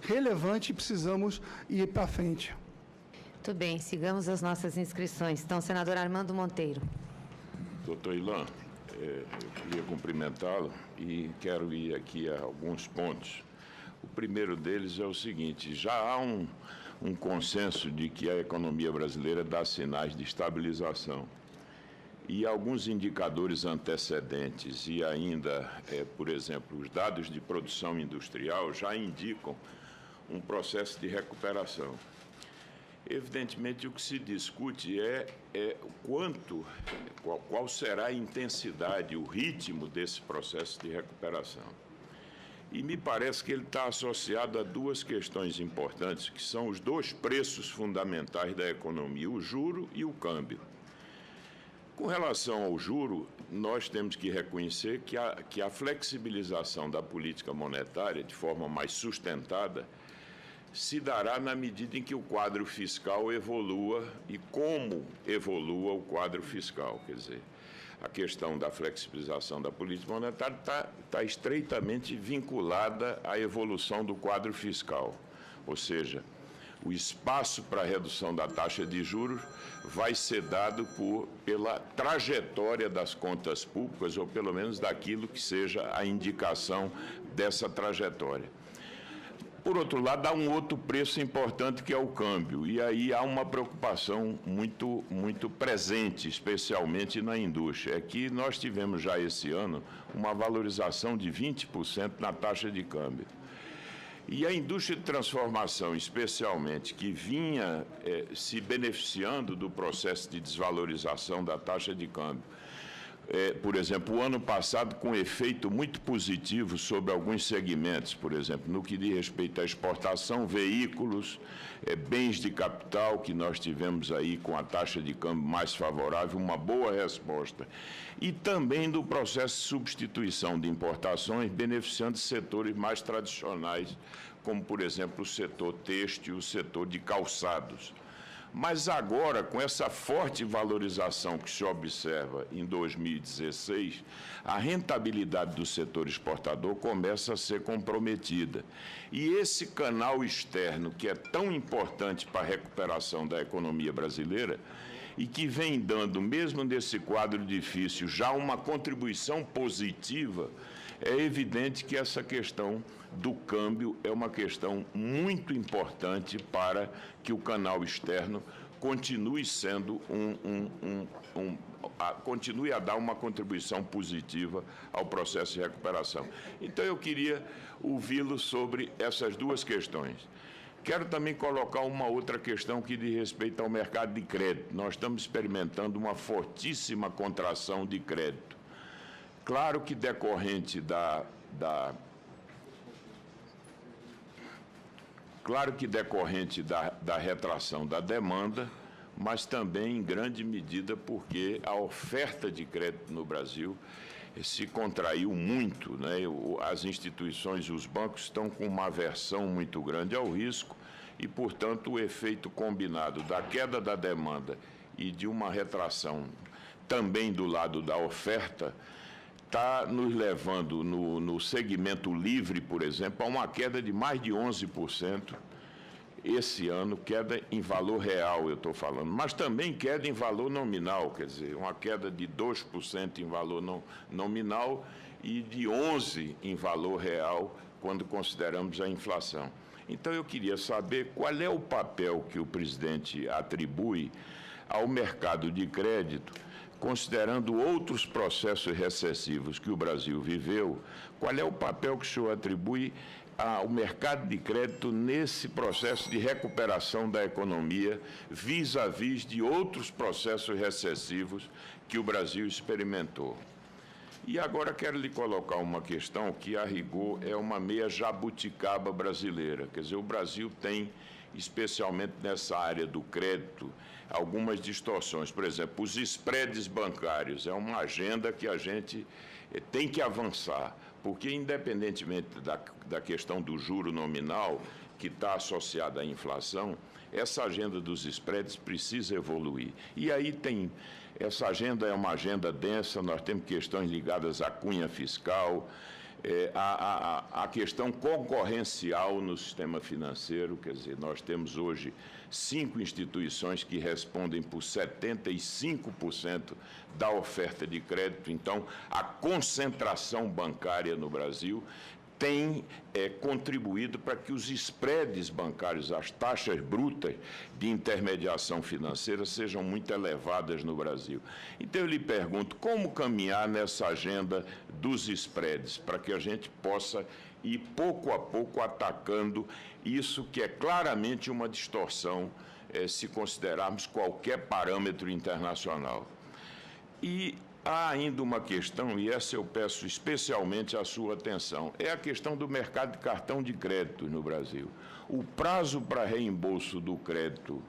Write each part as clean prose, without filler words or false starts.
relevante e precisamos ir para frente. Muito bem, sigamos as nossas inscrições. Então, senador Armando Monteiro. Doutor Ilan, eu queria cumprimentá-lo e quero ir aqui a alguns pontos. O primeiro deles é o seguinte: já há um consenso de que a economia brasileira dá sinais de estabilização. E alguns indicadores antecedentes e ainda, por exemplo, os dados de produção industrial já indicam um processo de recuperação. Evidentemente, o que se discute qual será a intensidade, o ritmo desse processo de recuperação. E me parece que ele está associado a duas questões importantes, que são os dois preços fundamentais da economia, o juro e o câmbio. Com relação ao juro, nós temos que reconhecer que a flexibilização da política monetária, de forma mais sustentada, se dará na medida em que o quadro fiscal evolua e como evolua o quadro fiscal. Quer dizer, a questão da flexibilização da política monetária está estreitamente vinculada à evolução do quadro fiscal. Ou seja, o espaço para a redução da taxa de juros vai ser dado pela trajetória das contas públicas, ou pelo menos daquilo que seja a indicação dessa trajetória. Por outro lado, há um outro preço importante, que é o câmbio, e aí há uma preocupação muito presente, especialmente na indústria. É que nós tivemos já esse ano uma valorização de 20% na taxa de câmbio. E a indústria de transformação, especialmente, que vinha se beneficiando do processo de desvalorização da taxa de câmbio, por exemplo, o ano passado, com efeito muito positivo sobre alguns segmentos, por exemplo, no que diz respeito à exportação, veículos, bens de capital, que nós tivemos aí com a taxa de câmbio mais favorável, uma boa resposta. E também do processo de substituição de importações, beneficiando setores mais tradicionais, como, por exemplo, o setor têxtil e o setor de calçados. Mas agora, com essa forte valorização que se observa em 2016, a rentabilidade do setor exportador começa a ser comprometida. E esse canal externo, que é tão importante para a recuperação da economia brasileira, e que vem dando, mesmo nesse quadro difícil, já uma contribuição positiva, é evidente que essa questão do câmbio é uma questão muito importante para que o canal externo continue sendo continue a dar uma contribuição positiva ao processo de recuperação. Então, eu queria ouvi-lo sobre essas duas questões. Quero também colocar uma outra questão que diz respeito ao mercado de crédito. Nós estamos experimentando uma fortíssima contração de crédito. Claro que decorrente da retração da demanda, mas também em grande medida porque a oferta de crédito no Brasil se contraiu muito, né? As instituições, os bancos estão com uma aversão muito grande ao risco e, portanto, o efeito combinado da queda da demanda e de uma retração também do lado da oferta está nos levando, no segmento livre, por exemplo, a uma queda de mais de 11%. Esse ano, queda em valor real, eu estou falando, mas também queda em valor nominal, quer dizer, uma queda de 2% em valor nominal e de 11% em valor real, quando consideramos a inflação. Então, eu queria saber qual é o papel que o presidente atribui ao mercado de crédito, considerando outros processos recessivos que o Brasil viveu, qual é o papel que o senhor atribui ao mercado de crédito nesse processo de recuperação da economia, vis-à-vis de outros processos recessivos que o Brasil experimentou. E agora quero lhe colocar uma questão que, a rigor, é uma meia jabuticaba brasileira. Quer dizer, o Brasil tem, especialmente nessa área do crédito, algumas distorções. Por exemplo, os spreads bancários é uma agenda que a gente tem que avançar, porque, independentemente da questão do juro nominal, que está associada à inflação, essa agenda dos spreads precisa evoluir. E aí essa agenda é uma agenda densa, nós temos questões ligadas à cunha fiscal, a questão concorrencial no sistema financeiro, quer dizer, nós temos hoje 5 instituições que respondem por 75% da oferta de crédito. Então, a concentração bancária no Brasil tem contribuído para que os spreads bancários, as taxas brutas de intermediação financeira, sejam muito elevadas no Brasil. Então, eu lhe pergunto, como caminhar nessa agenda dos spreads, para que a gente possa ir pouco a pouco atacando isso que é claramente uma distorção, se considerarmos qualquer parâmetro internacional. E há ainda uma questão, e essa eu peço especialmente a sua atenção, é a questão do mercado de cartão de crédito no Brasil. O prazo para reembolso do crédito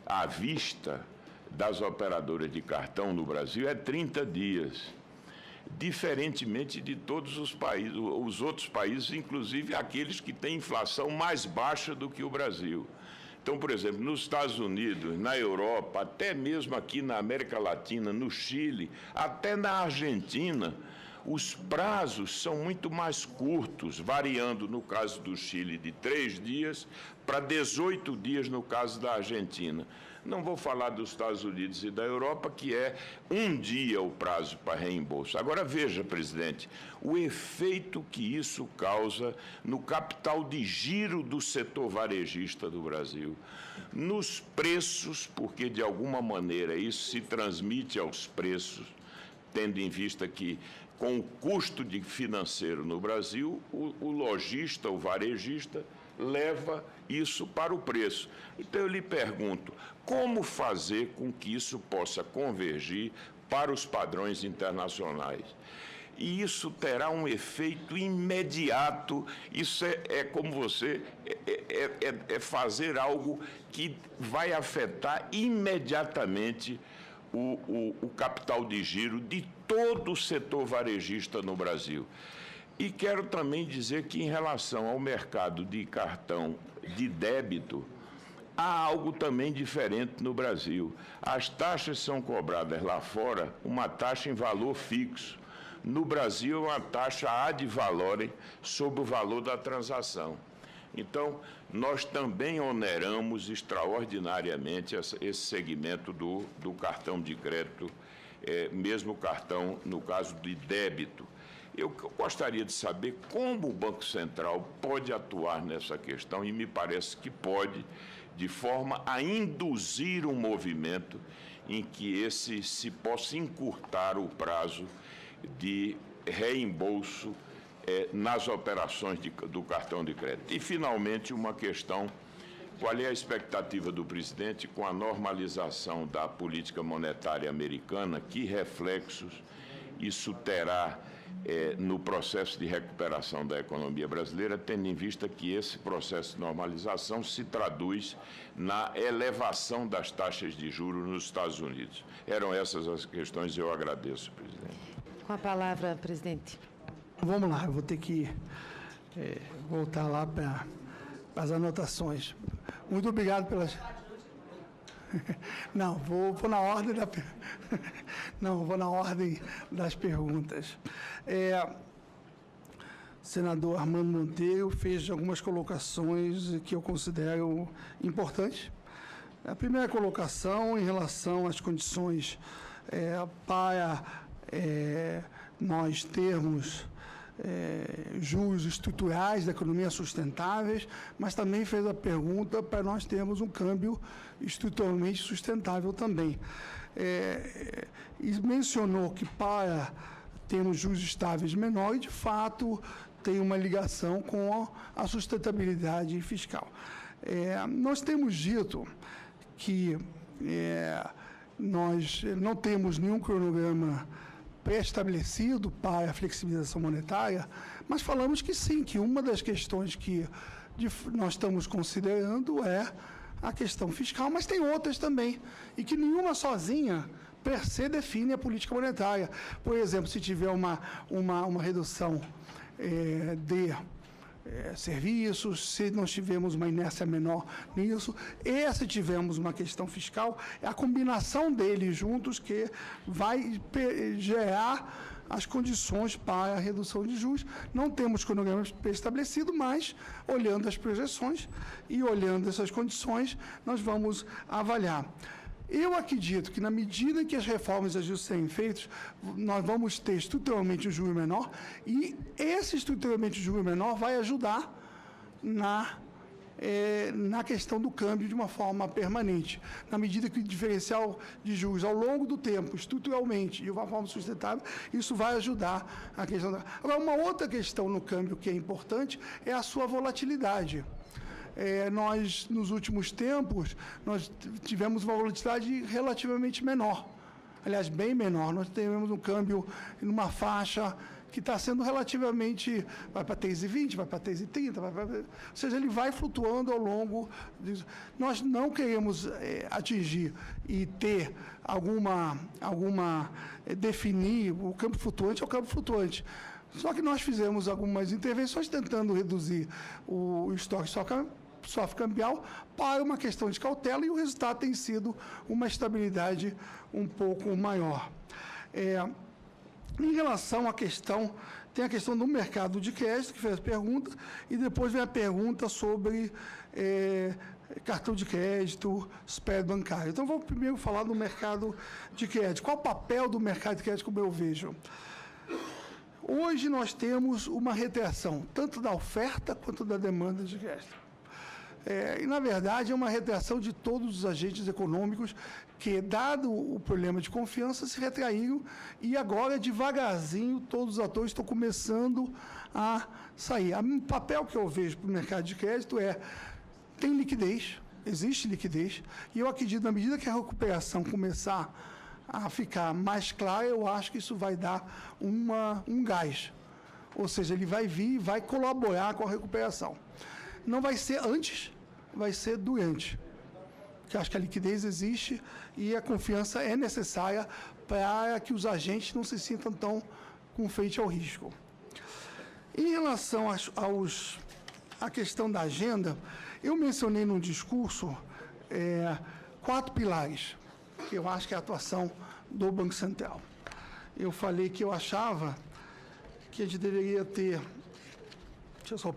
à vista das operadoras de cartão no Brasil é 30 dias, diferentemente de todos os países, os outros países, inclusive aqueles que têm inflação mais baixa do que o Brasil. Então, por exemplo, nos Estados Unidos, na Europa, até mesmo aqui na América Latina, no Chile, até na Argentina, os prazos são muito mais curtos, variando, no caso do Chile, de 3 dias para 18 dias no caso da Argentina. Não vou falar dos Estados Unidos e da Europa, que é 1 dia o prazo para reembolso. Agora, veja, presidente, o efeito que isso causa no capital de giro do setor varejista do Brasil, nos preços, porque, de alguma maneira, isso se transmite aos preços, tendo em vista que, com o custo de financeiro no Brasil, o lojista, o varejista, leva isso para o preço. Então, eu lhe pergunto, como fazer com que isso possa convergir para os padrões internacionais? E isso terá um efeito imediato, isso é como você, fazer algo que vai afetar imediatamente o capital de giro de todo o setor varejista no Brasil. E quero também dizer que, em relação ao mercado de cartão de débito, há algo também diferente no Brasil. As taxas são cobradas lá fora, uma taxa em valor fixo. No Brasil, é uma taxa ad valorem sobre o valor da transação. Então, nós também oneramos extraordinariamente esse segmento do cartão de crédito, mesmo o cartão, no caso de débito. Eu gostaria de saber como o Banco Central pode atuar nessa questão, e me parece que pode, de forma a induzir um movimento em que se possa encurtar o prazo de reembolso nas operações do cartão de crédito. E, finalmente, uma questão: qual é a expectativa do presidente com a normalização da política monetária americana? Que reflexos isso terá no processo de recuperação da economia brasileira, tendo em vista que esse processo de normalização se traduz na elevação das taxas de juros nos Estados Unidos? Eram essas as questões, e eu agradeço, presidente. Com a palavra, presidente. Vamos lá, eu vou ter que voltar lá para as anotações. Muito obrigado pelas... Não, vou na ordem da... Não, vou na ordem das perguntas. Senador Armando Monteiro fez algumas colocações que eu considero importantes. A primeira colocação em relação às condições para nós termos juros estruturais da economia sustentáveis, mas também fez a pergunta para nós termos um câmbio estruturalmente sustentável também. E mencionou que para termos juros estáveis menores, de fato, tem uma ligação com a sustentabilidade fiscal. Nós temos dito que nós não temos nenhum cronograma pré-estabelecido para a flexibilização monetária, mas falamos que sim, que uma das questões que nós estamos considerando é a questão fiscal, mas tem outras também, e que nenhuma sozinha, per se, define a política monetária. Por exemplo, se tiver uma redução de serviços, se nós tivermos uma inércia menor nisso, e se tivermos uma questão fiscal, é a combinação deles juntos que vai gerar as condições para a redução de juros. Não temos cronograma estabelecido, mas, olhando as projeções e olhando essas condições, nós vamos avaliar. Eu acredito que, na medida em que as reformas de ajustes serem feitas, nós vamos ter estruturalmente um juro menor, e esse estruturalmente juro menor vai ajudar na questão do câmbio de uma forma permanente. Na medida que o diferencial de juros ao longo do tempo, estruturalmente, de uma forma sustentável, isso vai ajudar a questão. Agora, uma outra questão no câmbio que é importante é a sua volatilidade. Nós, nos últimos tempos, nós tivemos uma volatilidade relativamente menor. Aliás, bem menor. Nós tivemos um câmbio numa faixa que está sendo relativamente... vai para 3,20, vai para 3,30, ou seja, ele vai flutuando ao longo... Nós não queremos atingir e ter definir o campo flutuante é o campo flutuante. Só que nós fizemos algumas intervenções tentando reduzir o estoque swap cambial para uma questão de cautela, e o resultado tem sido uma estabilidade um pouco maior. Em relação à questão, tem a questão do mercado de crédito, que fez a pergunta, e depois vem a pergunta sobre cartão de crédito, spread bancário. Então, vou primeiro falar do mercado de crédito. Qual o papel do mercado de crédito, como eu vejo? Hoje nós temos uma retração, tanto da oferta quanto da demanda de crédito. E, na verdade, é uma retração de todos os agentes econômicos que, dado o problema de confiança, se retraíram, e agora, devagarzinho, todos os atores estão começando a sair. O papel que eu vejo para o mercado de crédito tem liquidez, existe liquidez, e eu acredito, na medida que a recuperação começar a ficar mais clara, eu acho que isso vai dar um gás. Ou seja, ele vai vir e vai colaborar com a recuperação. Não vai ser antes, vai ser durante. Porque acho que a liquidez existe e a confiança é necessária para que os agentes não se sintam tão com frente ao risco. Em relação à questão da agenda, eu mencionei no discurso 4 pilares, que eu acho que é a atuação do Banco Central. Eu falei que eu achava que a gente deveria ter... Deixa eu só...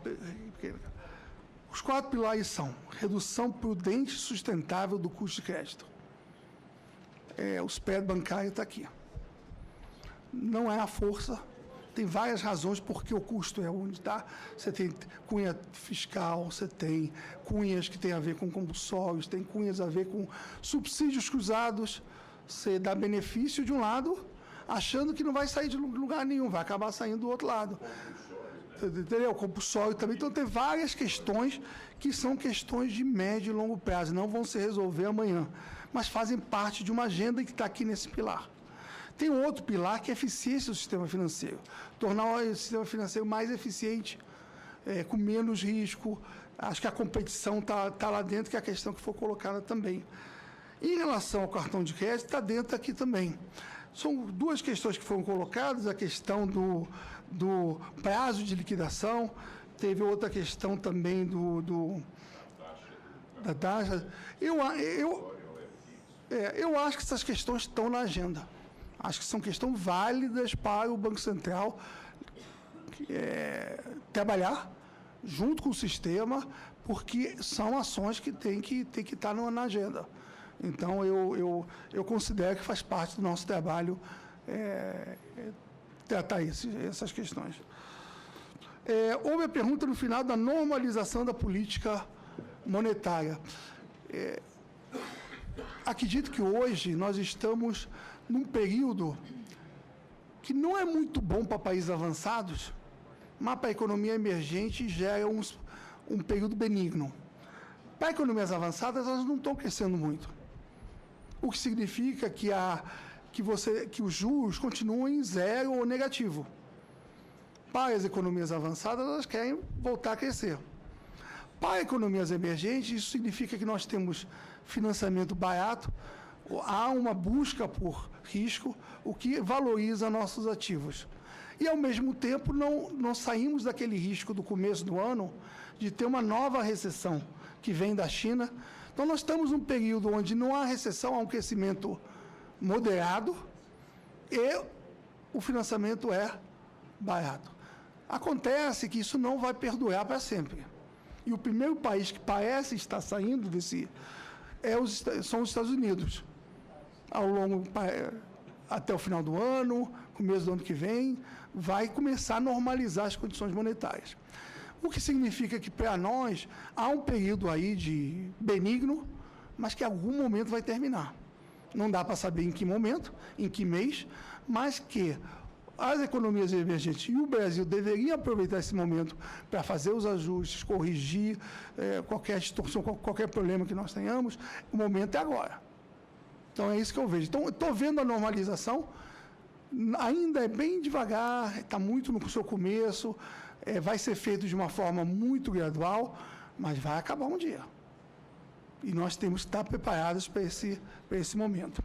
Os 4 pilares são redução prudente e sustentável do custo de crédito. O spread bancário está aqui. Não é a força, tem várias razões porque o custo é onde está. Você tem cunha fiscal, você tem cunhas que têm a ver com compulsórios, tem cunhas a ver com subsídios cruzados. Você dá benefício de um lado, achando que não vai sair de lugar nenhum, vai acabar saindo do outro lado. Entendeu? Compulsório também. Então, tem várias questões que são questões de médio e longo prazo, não vão se resolver amanhã, mas fazem parte de uma agenda que está aqui nesse pilar. Tem um outro pilar que é a eficiência do sistema financeiro, tornar o sistema financeiro mais eficiente, com menos risco. Acho que a competição está lá dentro, que é a questão que foi colocada também. Em relação ao cartão de crédito, está dentro aqui também. São 2 questões que foram colocadas, a questão do prazo de liquidação, teve outra questão também da taxa. Eu acho que essas questões estão na agenda. Acho que são questões válidas para o Banco Central trabalhar junto com o sistema, porque são ações que têm que estar na agenda. Então, eu considero que faz parte do nosso trabalho tratar essas questões. Houve a pergunta no final da normalização da política monetária. Acredito que hoje nós estamos num período que não é muito bom para países avançados, mas para a economia emergente gera um período benigno. Para economias avançadas, elas não estão crescendo muito. O que significa que os juros continuam em zero ou negativo. Para as economias avançadas, elas querem voltar a crescer. Para economias emergentes, isso significa que nós temos financiamento barato, há uma busca por risco, o que valoriza nossos ativos. E, ao mesmo tempo, não saímos daquele risco do começo do ano de ter uma nova recessão que vem da China. Então, nós estamos num período onde não há recessão, há um crescimento moderado e o financiamento é barato. Acontece que isso não vai perdurar para sempre. E o primeiro país que parece estar saindo desse são os Estados Unidos. Até o final do ano, começo do ano que vem, vai começar a normalizar as condições monetárias. O que significa que, para nós, há um período aí de benigno, mas que em algum momento vai terminar. Não dá para saber em que momento, em que mês, mas que as economias emergentes e o Brasil deveriam aproveitar esse momento para fazer os ajustes, corrigir qualquer distorção, qualquer problema que nós tenhamos. O momento é agora. Então, é isso que eu vejo. Então, estou vendo a normalização, ainda é bem devagar, está muito no seu começo, vai ser feito de uma forma muito gradual, mas vai acabar um dia. E nós temos que estar preparados para esse momento.